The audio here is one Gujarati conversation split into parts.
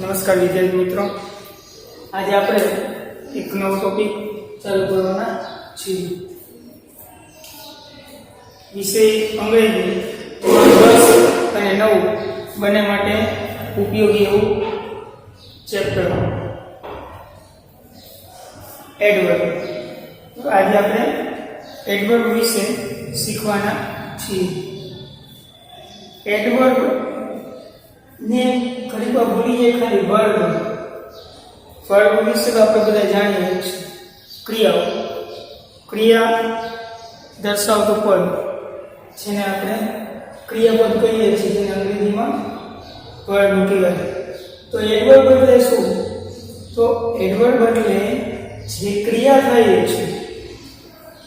નમસ્કાર વિદ્યાર્થી મિત્રો, આજે આપણે એક નવો ટોપિક ચાલુ કરવાના છીએ. વિષય અંગ્રેજી 10 અને 9 બંને માટે ઉપયોગી એવું ચેપ્ટર એડવર્બ. તો આજે આપણે એડવર્બ વિશે શીખવાના છીએ. એડવર્બ ને ઘણી વાર ભૂલી જાય ખાલી વર્બ વિશે તો આપણે બધા જાણીએ છીએ. ક્રિયા દર્શાવતો પદ જેને આપણે ક્રિયાપદ કહીએ છીએ, જેને અંગ્રેજીમાં વર્બ કહેવાય. તો એડવર્બ એટલે શું? તો એડવર્બ એટલે જે ક્રિયા થાય છે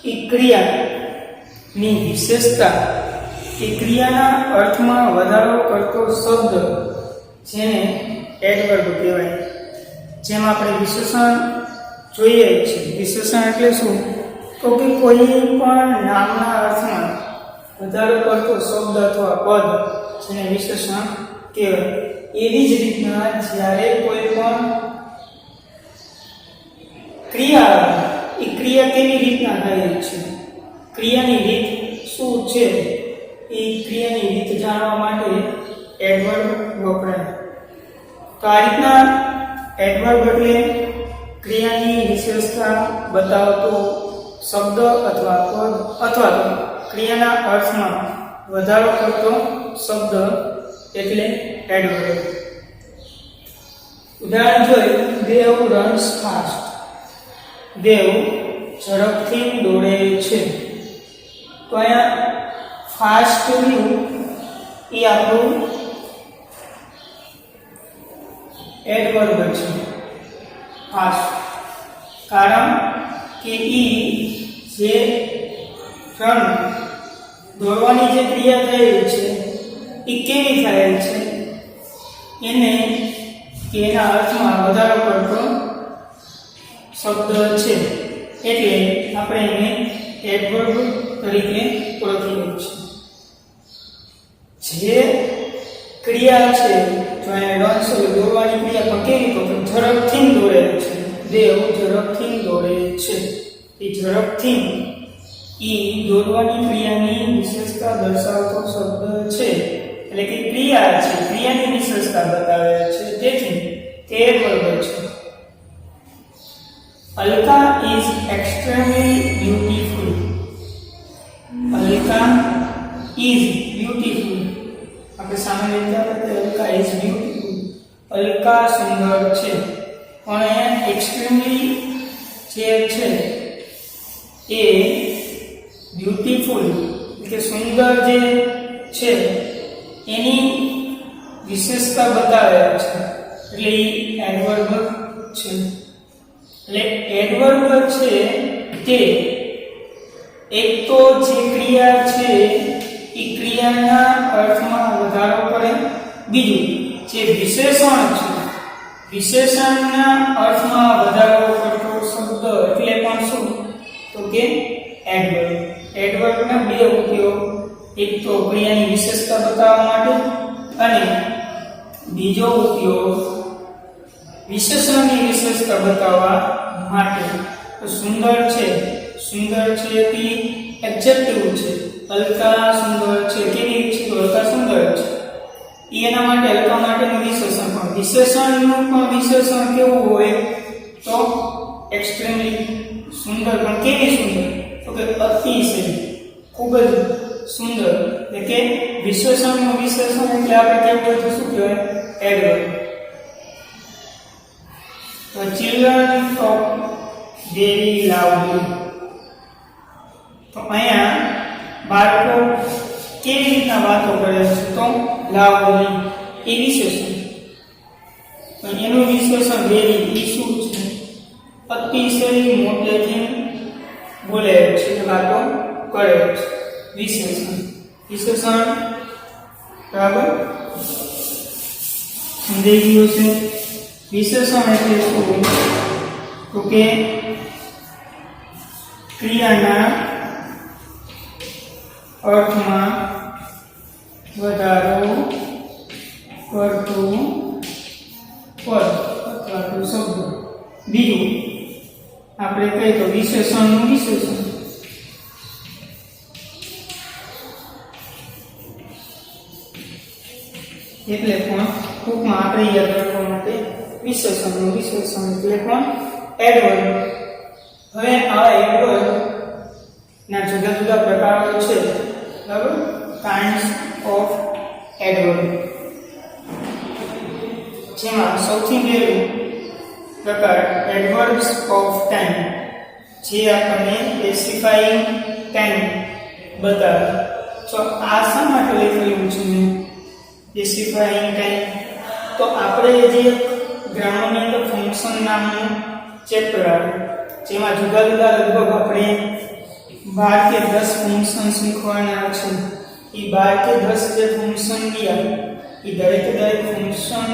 એ ક્રિયાની વિશેષતા, એ ક્રિયાના અર્થમાં વધારો કરતો શબ્દ જેને એડવર્બ કહેવાય. જેમ આપણે વિશેષણ જોઈએ છીએ. વિશેષણ એટલે શું? તો કે કોઈ પણ નામના અર્થમાં વધારો કરતો શબ્દ અથવા પદ જેને વિશેષણ કહેવાય. એવી જ રીતના જ્યારે કોઈ પણ ક્રિયા, એ ક્રિયા કેવી રીતના થાય છે, ક્રિયાની રીત શું છે, એ ક્રિયાની રીત જાણવા માટે એડવર્બ વપરાય. તો આ રીતના એડવર્બ એટલે ક્રિયાની વિશેષતા બતાવતો શબ્દ અથવા પદ અથવા તો ક્રિયાના અર્થમાં વધારો કરતો શબ્દ એટલે એડવર્બ. ઉદાહરણ જોઈએ, દેવ રન્સ ફાસ્ટ. દેવ ઝડપથી દોડે છે. તો અહીંયા ફાસ્ટ રહ્યું એ આપણું એડવર્બ છે. ફાસ્ટ કારણ કે ઈ જે રન દોડવાની જે ક્રિયા થયેલ છે એ કેવી થયેલ છે, એને કે એના અર્થમાં વધારો કરતો શબ્દ છે, એટલે આપણે એને એડવર્બ તરીકે ઓળખીએ છીએ. જે ક્રિયા છે, જો અહીંયા રન્સ દોડવાની ક્રિયા પણ કેવી, તો ઝડપથી દોડે છે. દેવ ઝડપથી દોડે છે. એ ઝડપથી ઈ દોડવાની ક્રિયાની વિશેષતા દર્શાવતો શબ્દ છે, એટલે કે ક્રિયા છે, ક્રિયાની વિશેષતા બતાવે છે, તેથી તે એડવર્બ છે. Alka is extremely beautiful. Alka is beautiful. આપણે સામાન્ય રીતે અલકા is beautiful, અલકા સુંદર છે. પણ એક્સ્ટ્રીમલી જે છે એ બ્યુટીફુલ એટલે સુંદર જે છે એની વિશેષતા બતાવે છે, એટલે એ એડવર્બ છે. એટલે એડવર્બ છે તે એક તો જે ક્રિયા છે એ ક્રિયાના અર્થમાં વધારો કરે, બીજું જે વિશેષણ છે વિશેષણના અર્થમાં વધારો કરતો શબ્દ એટલે પણ શું, તો કે એડવર્બ. એડવર્બના બે ઉપયોગ, એક તો ક્રિયાની વિશેષતા બતાવવા માટે અને બીજો ઉપયોગ વિશેષણની વિશેષતા બતાવવા માટે. તો સુંદર છે, સુંદર છે તે એડજેક્ટિવ છે. અલકા સુંદર છે, કેવી છે, તો અલકા સુંદર છે. એના માટે અલકા માટેનું વિશેષણ, પણ વિશેષણનું પણ વિશેષણ કેવું હોય, તો એક્સ્ટ્રીમલી સુંદર. પણ કેવી સુંદર, તો કે અતિશય, ખૂબ જ સુંદર. એટલે કે વિશેષણનું વિશેષણ એટલે આપણે કેવું તો શું કહેવાય, એડવર્બ. તો ચિલ્ડ્રન ટોક વેરી લાઉડલી. તો અહીંયા બાળકો કેવી રીતના વાતો કરે છે, તો લાઉડલી એ વિશેષણ. એનું વિશેષણ વેરી એ શું છે, અતિશય મોટેથી બોલે છે, વાતો કરે છે. વિશેષણ બરાબર સમજાઈ ગયું છે. વિશેષણ એટલે શું, તો કે ક્રિયાના અર્થમાં વધારો કરતું પદ પદ અથવા તો શબ્દ. બીજું આપણે કહીએ તો વિશેષણનું વિશેષણ. એટલે પણ ટૂંકમાં આપણે યાદ રાખવા માટે વિશેષણનું વિશેષણ એટલે પણ એડવર્બ. હવે આ એડવર્બ ના જુદા જુદા પ્રકારો છે, બરાબર? Kinds of adverb. જેમાં સૌથી પહેલું પ્રકાર એડવર્બ્સ ઓફ ટાઈમ, જે આપણને સ્પેસિફાઈંગ ટાઈમ બતાવે. તો આ શા માટે લખેલું છે સ્પેસિફાઈંગ ટાઈમ? તો આપણે જે ગ્રામરની અંદર ફંક્શન નામનું ચેપ્ટર આવે, જેમાં જુદા જુદા લગભગ આપણે 12 કે 10 ફંક્શન શીખવાના છે. એ 12 કે 10 જે ફંક્શન રહ્યા એ દરેક ફંક્શન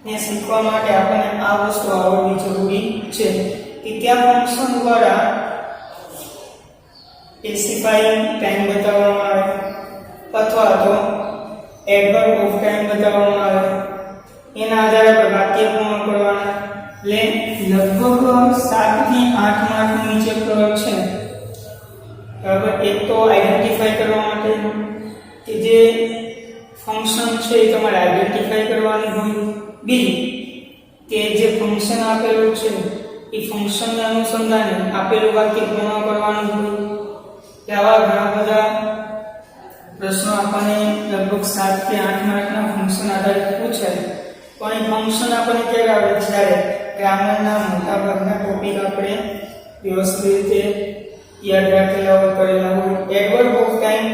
ને શીખવા માટે આપણને આ વસ્તુ આવડવી જરૂરી છે કે ત્યાં ફંક્શન દ્વારા સ્પેસિફાઈંગ ટાઈમ બતાવવામાં આવે અથવા તો એડવર્બ ઓફ ટાઈમ બતાવવામાં આવે. એના આધારે પર વાક્ય પૂર્ણ કરવાના. એટલે લગભગ 7 થી 8 માર્કનું ચેપ્ટર છે, બરાબર? એક તો આઈડેન્ટિફાઈ કરવા માટે કે જે ફંક્શન છે એ તમારે આઈડેન્ટિફાઈ કરવાનું હોય. બીજું કે જે ફંક્શન આપેલું છે એ ફંક્શનને અનુસંધાને આપેલું વાક્ય પૂર્ણ કરવાનું હોય. આવા ઘણા બધા પ્રશ્નો આપણને લગભગ 7 કે 8 માર્કના ફંક્શન આધારિત પૂછાય. પણ એ ફંક્શન આપણને ક્યારે આવે? જ્યારે ગ્રામરના મોટાભાગના ટોપિક આપણે વ્યવસ્થિત રીતે યાદ રાખેલા હોય, કરેલા હોય. Adverb of time.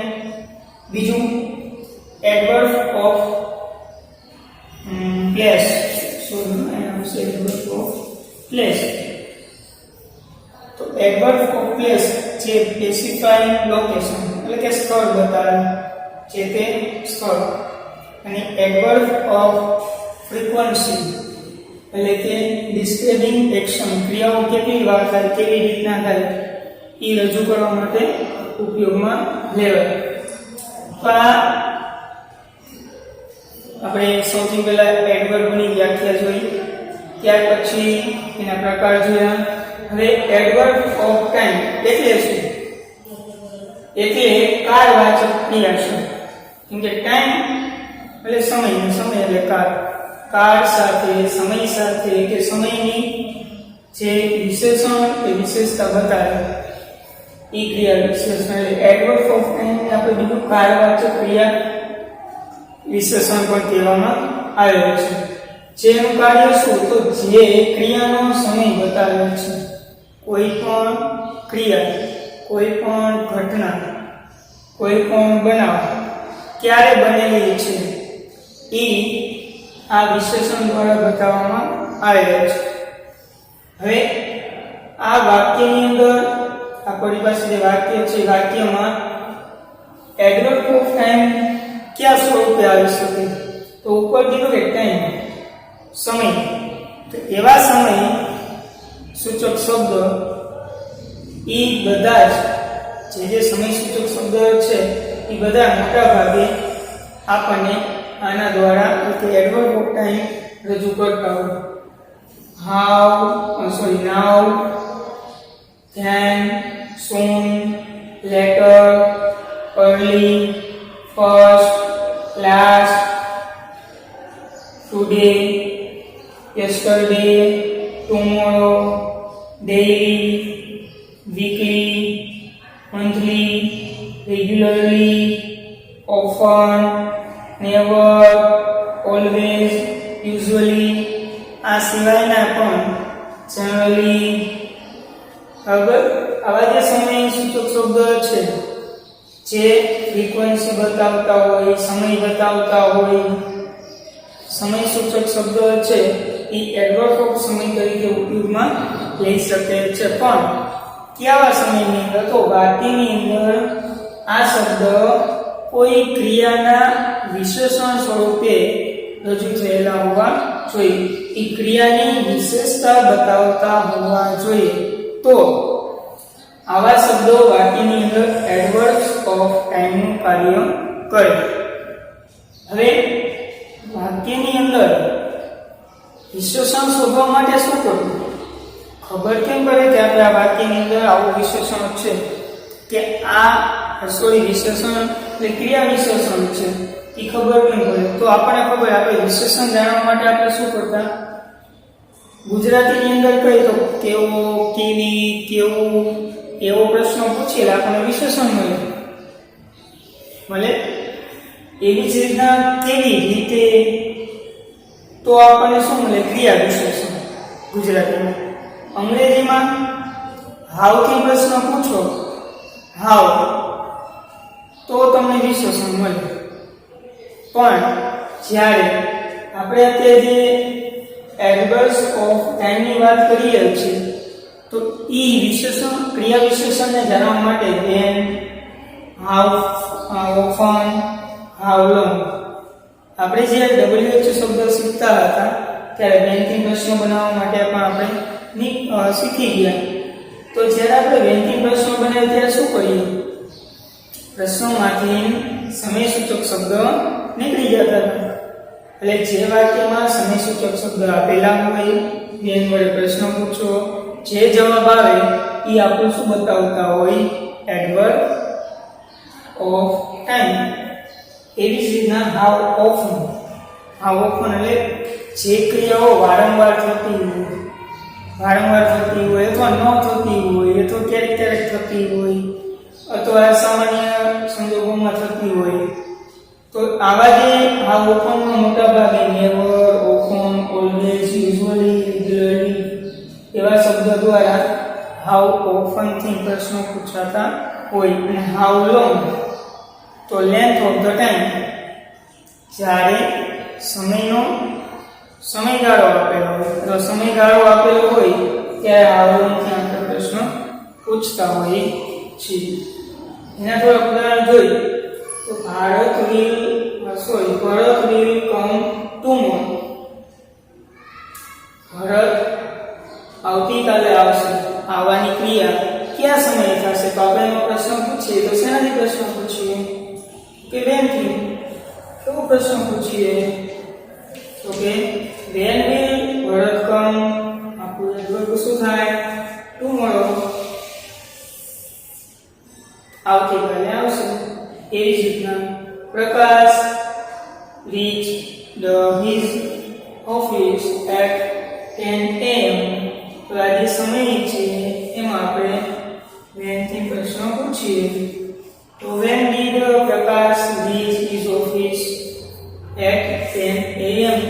બીજું adverb of place. Adverb of place. તો એડવર્બ ઓફ પ્લેસ જે સ્પેસિફાઈંગ લોકેશન એટલે કે સ્થળ બતાવે છે તે સ્થળ. અને એડવર્બ ઓફ ફ્રીક્વન્સી એટલે કે ડિસ્ક્રાઇબિંગ એક્શન, ક્રિયાઓ કેટલી વાર થાય, કેવી રીતના થાય એ રજૂ કરવા માટે ઉપયોગમાં લેવાય. તો આપણે સૌથી પહેલા એડવર્બની વ્યાખ્યા જોઈ, ત્યાર પછી એના પ્રકાર જોયા. હવે એડવર્બ ઓફ ટાઈમ એટલે શું? એટલે કાળવાચક ક્રિયા છે. કેમ કે ટાઈમ એટલે સમય, સમય એટલે કાળ. કાળ સાથે, સમય સાથે કે સમયની જે વિશેષણ કે વિશેષતા બતાવે એ ક્રિયા વિશેષણ એટલે એડવર્બ ઓફ ટાઈમ આપણે બીજું કાળવાચક ક્રિયા વિશેષણ પણ કહેવામાં આવે છે. જેનું કાર્ય શું? તો જે ક્રિયાનો સમય બતાવે છે. કોઈ પણ ક્રિયા, કોઈ પણ ઘટના, કોઈ પણ બનાવ ક્યારે બનેલી છે એ આ વિશેષણ દ્વારા બતાવવામાં આવે છે. હવે આ વાક્યની અંદર આપણી પાસે જે વાક્ય છે, વાક્યમાં એડવર્બ ઓફ ટાઈમ ક્યાં સ્વરૂપે આવી શકે? તો ઉપર કીધું કે ટાઈમ, સમય. તો એવા સમય સૂચક શબ્દ એ બધા જ જે સમય સૂચક શબ્દ છે એ બધા મોટા ભાગે આપણને આના દ્વારા એડવર્બ ઓફ ટાઈમ રજૂ કરતા હોય. નાઉ, than, soon, later, early, first, last, today, yesterday, tomorrow, daily, weekly, monthly, regularly, often, never, always, usually. આ સિવાયના પણ generally, આવા જે સમય સૂચક શબ્દ છે જે ફ્રીક્વન્સી બતાવતા હોય, સમય બતાવતા હોય, સમય સૂચક શબ્દ છે એ એડવર્બ ઓફ સમય તરીકે ઉપયોગમાં લઈ શકે છે. પણ કેવા સમયની અંદર? તો વાક્યની અંદર આ શબ્દ કોઈ ક્રિયાના વિશેષણ સ્વરૂપે રજૂ થયેલા હોવા જોઈએ. એ ક્રિયાની વિશેષતા બતાવતા હોવા જોઈએ. તો આવા શબ્દો વાક્યની અંદર એડવર્બ્સ ઓફ ટાઈમનું કાર્ય કરે. હવે વાક્યની અંદર વિશેષણ શોધવા માટે શું કરવું? ખબર કેમ પડે કે આપણે આ વાક્યની અંદર આવું વિશેષણ છે કે વિશેષણ એટલે ક્રિયા વિશેષણ છે એ ખબર કેમ પડે? તો આપણને ખબર, આપણે વિશેષણ જાણવા માટે આપણે શું કરતા? ગુજરાતીની અંદર કઈ તો કેવો, કેવી, કેવું એવો પ્રશ્ન પૂછીએ આપણને વિશેષણ મળે. એવી જ રીતના કેવી રીતે તો આપણને શું મળે? ક્રિયા વિશેષણ ગુજરાતીમાં. અંગ્રેજીમાં હાઉ થી પ્રશ્ન પૂછો, હાઉ, તો તમને વિશેષણ મળે. પણ જ્યારે આપણે અત્યારે જે એડવર્બ્સ ઓફ ટાઈમની વાત કરીએ છીએ તો વિશેષણ, ક્રિયા વિશેષણને જાણવા માટે when, how, how often, how long, આપણે જે WH શબ્દ શીખતા હતા ત્યારે when થી પ્રશ્ન બનાવવા માટે પણ આપણે શીખી ગયા. તો જ્યારે આપણે when થી પ્રશ્ન બનાવીએ ત્યારે શું કરીએ? પ્રશ્નોમાંથી સમયસૂચક શબ્દ નીકળી જતા હતા. એટલે જે વાક્યમાં સમયસૂચક શબ્દ આપેલા હોય, when વડે પ્રશ્ન પૂછો, જે જવાબ આવે એ આપણું શું બતાવતા હોય? Adverb of time. એવી જ રીતના હાઉ ઓફન એટલે જે ક્રિયાઓ વારંવાર થતી હોય અથવા ન થતી હોય અથવા ક્યારેક થતી હોય અથવા સામાન્ય સંજોગોમાં થતી હોય, તો આવા જે હાઉ ઓફનમાં મોટા ભાગે never, often, always, usually, regularly એવા શબ્દો દ્વારા હાઉ ઓફન થી પ્રશ્નો પૂછાતા હોય. અને હાઉ લોંગ તો લેન્થ ઓફ ધ ટાઈમ, જ્યારે સમયગાળો આપેલો હોય, તો સમયગાળો આપેલો હોય ત્યારે હાઉ લોંગ થી આપણે પ્રશ્ન પૂછતા હોઈએ છીએ. એના થોડા ઉદાહરણ જોઈએ તો ભરત વિલ કમ ટુમોરો. ભરત આવતીકાલે આવશે. આવવાની ક્રિયા કયા સમયે થશે? તો આપણે એનો પ્રશ્ન પૂછીએ તો શેનાથી પ્રશ્ન પૂછીએ? કે when થી. કેવો પ્રશ્ન પૂછીએ? તો કે when will ભરત કમ, આપણું એડવર્બ શું થાય? ટુમોરો, આવતીકાલે આવશે. એવી જ રીતના પ્રકાશ reach his office at 10 AM. તો આ જે સમય છે એમાં આપણે when થી પ્રશ્ન પૂછીએ તો when did Prakash reach his office at 10 AM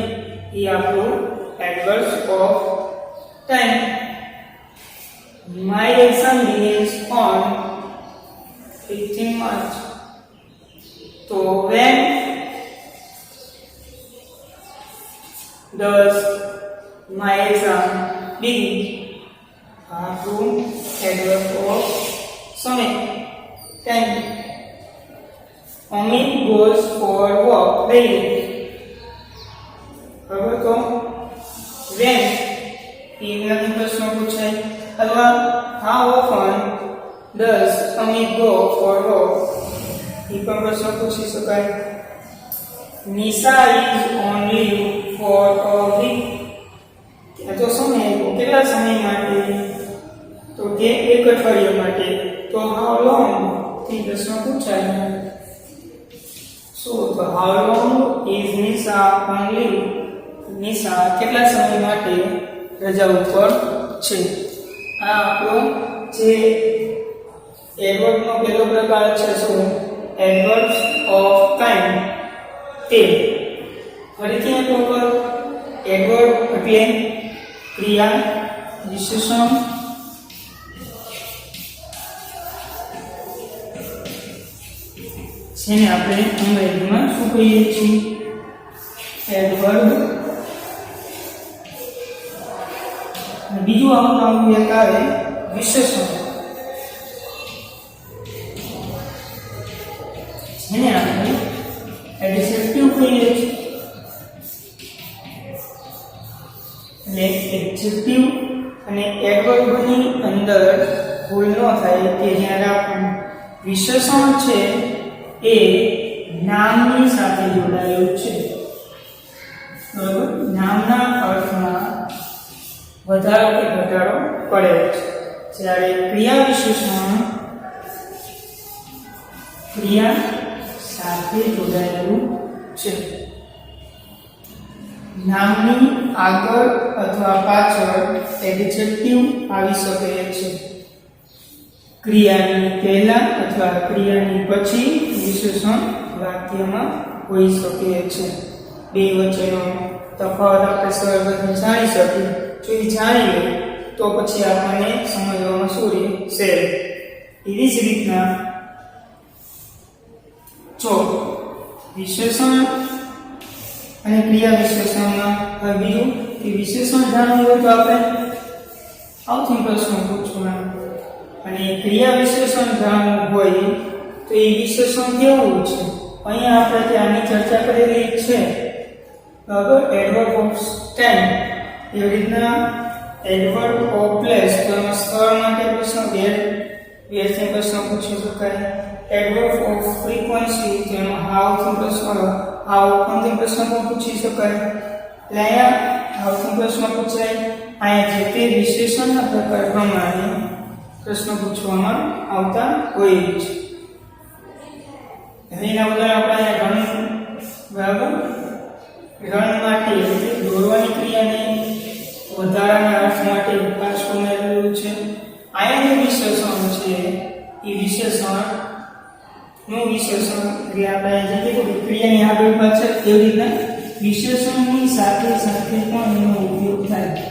એ આપણું adverbs of time. My exam begins on 15 March. તો when does my exam begin? આપણું adverb of સમય, time. Amit goes for walk daily. બરાબર. તો when એનાથી પ્રશ્ન પૂછાય. અથવા how often does Amit go for walk? એ પણ પ્રશ્ન પૂછી શકાય. Nisha is on leave for a week. તો સમય આપ્યો, કેટલા સમય માટે? તો કે એક અઠવાડિયા માટે. તો how long થી પ્રશ્ન પૂછાય. તો how long is Nisha on leave? Nisha કેટલા સમય માટે રજા ઉપર છે? આ આપણો જે એડવર્બ નો પહેલો પ્રકાર છે શું? એડવર્બ્સ ઓફ ટાઈમ. તે ફરીથી એક વખત એડવર્બ એટલે ક્રિયા વિશેષણ જેને આપણે અંગ્રેજીમાં શું કહીએ છીએ? એડવર્બ. બીજું આવું એક આવે વિશેષણ, જેને આપણે એડજેક્ટિવ કહીએ છીએ. એટલે એડજેક્ટિવ અને એડવર્બની અંદર ભૂલ ન થાય કે ધ્યાન રાખવું. વિશેષણ છે એ નામની સાથે જોડાયેલું છે. બરાબર, નામના અર્થમાં વધારો કે ઘટાડો પડે છે. જ્યારે ક્રિયા વિશેષણ ક્રિયા સાથે જોડાયેલું છે. નામની આગળ અથવા પાછળ એડજેક્ટિવ આવી શકે છે. ક્રિયાની પહેલા અથવા ક્રિયાની પછી વિશેષણ વાક્યમાં હોઈ શકે છે. બે વચ્ચેનો તફાવત આપણે સરળતાથી જાણી શકીએ. જો એ જાણીએ તો પછી આપણને સમજવામાં શું રહેશે. એવી જ રીતના જો વિશેષણ અને ક્રિયા વિશેષણમાં બીજું કે વિશેષણ જાણવું હોય તો આપણે આવથી પ્રશ્ન પૂછવાનો, અને ક્રિયા વિશેષણ જાણવું હોય તો એ વિશેષણ કેવું છે. અહીંયા આપણે ત્યાંની ચર્ચા કરેલી છે. બરાબર, એડવર્બ ઓફ સ્ટેન્ડ, એવી રીતના એડવર્બ ઓફ પ્લેસ, તો એમાં સ્થળ માટે પ્રશ્ન વેરથી પ્રશ્ન પૂછી શકાય. એડવર્બ ઓફ ફ્રીક્વન્સી, તો એમાં હાઉથી પ્રશ્ન હાઉ ઓફનથી પ્રશ્ન પણ પૂછી શકાય. એટલે અહીંયા હાઉથી પ્રશ્ન પૂછાય. અહીંયા જે તે વિશેષણના પ્રકાર પ્રમાણે પ્રશ્ન પૂછવામાં આવતા હોય છે. એના ઉદાહરણ આપણે અહીંયા બરાબર, રન માટે એટલે દોડવાની ક્રિયાને વધારાના અર્થ માટે ખાસ ઉમેરેલું છે. અહીંયા જે વિશેષણ છે એ વિશેષણનું વિશેષણ આપણે જે કીધું ક્રિયાની આગળ પાછળ એવી રીતના વિશેષણની સાથે સાથે પણ એનો ઉપયોગ થાય.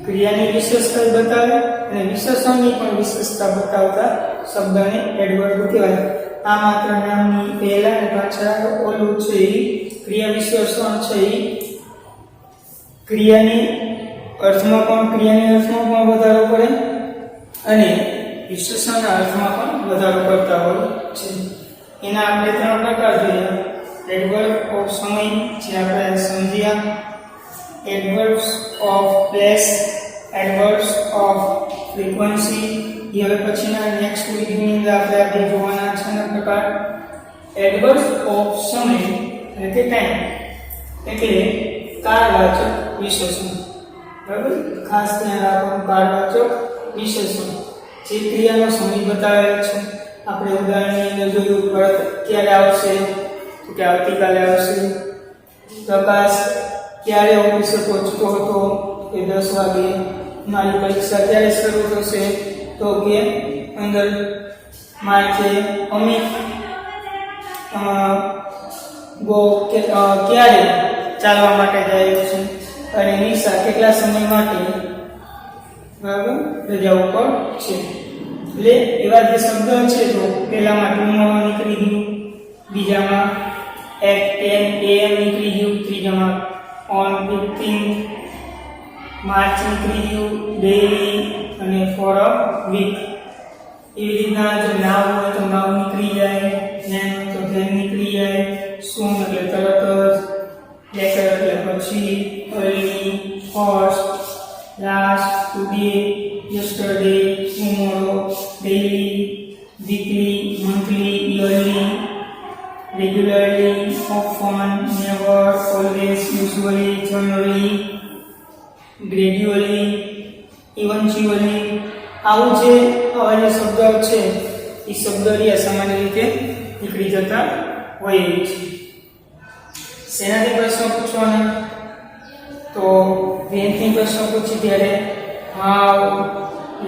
ક્રિયાની વિશેષતા બતાવે અને વિશેષણની પણ વિશેષતા બતાવતા શબ્દને એડવર્બ કહેવાય. આ માત્ર નામની પહેલા અને પાછળ ઓલું છે ક્રિયા વિશેષણ છે ક્રિયાની અર્થમાં પણ વધારો કરે અને વિશેષણના અર્થમાં પણ વધારો કરતા હોય છે. એના આપણે 3 પ્રકાર જોઈએ. એડવર્બ ઓફ સમય, જે આપણે સમજ્યા, એડવર્બ્સ ઓફ પ્લેસ, એડવર્બ્સ ઓફ ફ્રીક્વન્સી. હવે પછીના નેક્સ્ટ વિડિયોની અંદર આપણે જોવાના છે પ્રકાર એડવર્બ્સ ઓફ સમય એટલે કે ટાઈમ, એટલે કાળવાચક વિશેષણ. બરાબર, ખાસ ધ્યાન રાખવાનું, કાળવાચક વિશેષણ જે ક્રિયાનો સમય બતાવે છે. આપણે ઉદાહરણની અંદર જોયું ક્યારે આવશે, તો કે આવતીકાલે આવશે. પ્રકાશ ક્યારે ઓફિસે પહોંચતો હતો, કે 10 વાગે. મારી પરીક્ષા ક્યારે શરૂ થશે, તો કે 15 માર્ચે. અમિત ક્યારે ચાલવા માટે જાય છે, અને નિશા કેટલા સમય માટે બરાબર રજા ઉપર છે. એટલે એવા જે શબ્દ છે, તો પહેલામાં ટુમોરો નીકળી ગયું, બીજામાં at 10 AM નીકળી ગયું, ત્રીજામાં on 15 માર્ચ નીકળી ગયું, ડેઈલી અને ફોર અ વીક. એવી રીતના જો નાવ હોય તો નાવ નીકળી જાય, ધેન હોય તો ધેન નીકળી જાય, સૂન એટલે તરત જ, લેટર એટલે પછી, early, first, last, today, yesterday, tomorrow, daily, weekly, monthly, yearly, regularly, often, never, always, usually, generally, gradually, eventually. આવું જે શબ્દ છે એ શબ્દ સામાન્ય રીતે નીકળી જતા હોય છે. શેનાથી પ્રશ્ન પૂછવાના, તો વેનથી પ્રશ્ન પૂછી ત્યારે how,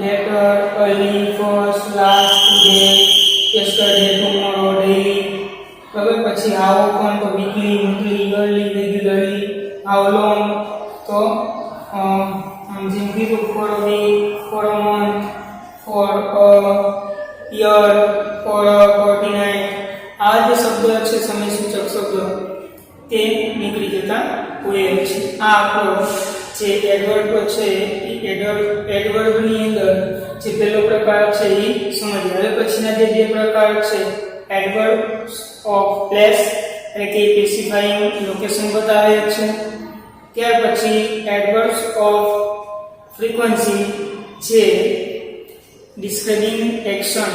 later, early, first, last, today, yesterday, tomorrow, daily. બરાબર, પછી હાઉ ઓફન તો weekly, monthly, yearly, regularly. How long તો જેમ કીધું for a week, for a month, for a year, for a fortnight. આ જે શબ્દ છે સમય સૂચક શબ્દ તે નીકળી જતા હોય છે. આ આપણો જે એડવર્બ છે એ એડવર્બની અંદર જે પહેલો પ્રકાર છે એ સમજીએ. હવે પછીના જે 2 પ્રકાર છે એડવર્બ્સ ઓફ પ્લેસ એટલે કે સ્પેસિફાઈંગ લોકેશન બતાવે છે. ત્યાર પછી એડવર્બ્સ ઓફ ફ્રીક્વન્સી જે ડિસ્ક્રાઇબિંગ એક્શન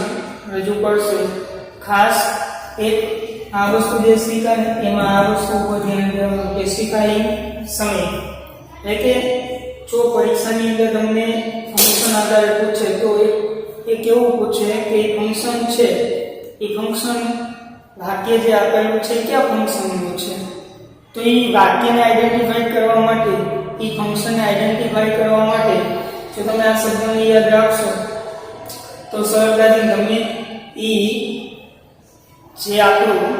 રજૂ કરશે. ખાસ એક આ વસ્તુ જે શીખા ને એમાં આ વસ્તુ ઉપર ધ્યાન દેવાનું કે શીખાય સમય. એટલે કે જો પરીક્ષાની અંદર તમને ફંક્શન આધારે પૂછે તો એ કેવું પૂછે કે એ ફંક્શન છે, એ ફંક્શન વાક્ય જે આપેલું છે કયા ફંક્શનનું છે, તો એ વાક્યને આઈડેન્ટિફાઈ કરવા માટે, એ ફંક્શનને આઈડેન્ટિફાઈ કરવા માટે જો તમે આ શબ્દને યાદ રાખશો તો સરળતાથી તમે એ જે આપણું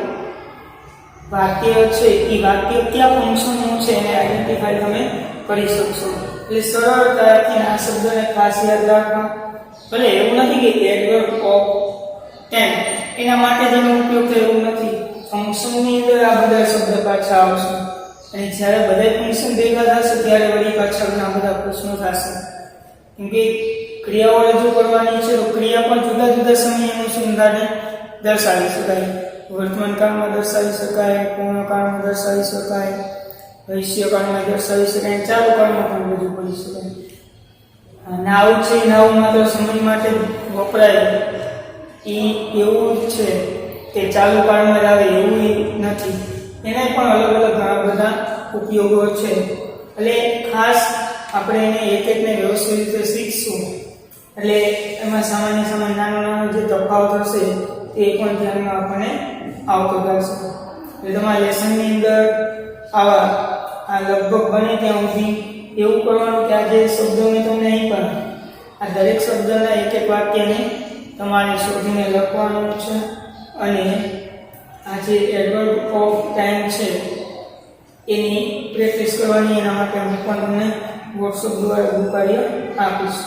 વાક્ય છે એ વાક્ય કયા ફંક્શનનું છે એને આઈડેન્ટિફાઈ તમે કરી શકશો. એટલે સરળતાથી આ શબ્દને ખાસ યાદ રાખવા. ભલે એવું નથી કે એડવર્બ ઓફ ટેન એના માટે જ એનો ઉપયોગ થાય એવું નથી. ફંક્શનની અંદર આ બધા શબ્દ પાછા આવશે અને જ્યારે બધા ફંક્શન ભેગા થશે ત્યારે વળી પાછા ઘણા બધા પ્રશ્નો થશે. કેમ કે ક્રિયાઓ રજૂ કરવાની છે તો ક્રિયા પણ જુદા જુદા સમય અનુસંધાને દર્શાવી શકાય. વર્તમાન કાળમાં દર્શાવી શકાય, પૂર્ણ કાળમાં દર્શાવી શકાય, ભવિષ્ય કાળમાં દર્શાવી શકાય, ચાલુ કાળમાં પણ રજૂ કરી શકાય. નાવ છે, નાવ માત્ર સમય માટે વપરાય એ એવું જ છે કે ચાલુ કાળમાં જ આવે એવું નથી. એના પણ અલગ અલગ ઘણા બધા ઉપયોગો છે. એટલે ખાસ આપણે એને એક એકને વ્યવસ્થિત રીતે શીખશું એટલે એમાં સામાન્ય નાનો નાનો જે તફાવત હશે એ પણ ધ્યાનમાં આપણને આવતો રહેશે. એટલે તમારા લેસનની અંદર આવા આ લગભગ બને ત્યાં સુધી એવું કરવાનું કે આ જે શબ્દો મેં તમને અહીં પણ આ દરેક શબ્દના એક એક વાક્યને તમારે શોધીને લખવાનું છે અને આ જે એડવર્બ ઓફ ટાઈમ છે એની પ્રેક્ટિસ કરવાની. એના માટે હું પણ તમને વોટ્સઅપ દ્વારા બધું કાર્ય આપીશ.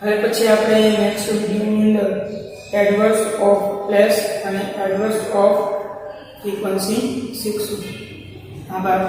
હવે પછી આપણે નેક્સ્ટ વિડીયોની અંદર એડવર્બ્સ ઓફ પ્લેસ અને એડવર્બ્સ ઓફ ફ્રીક્વન્સી શીખશું. આભાર.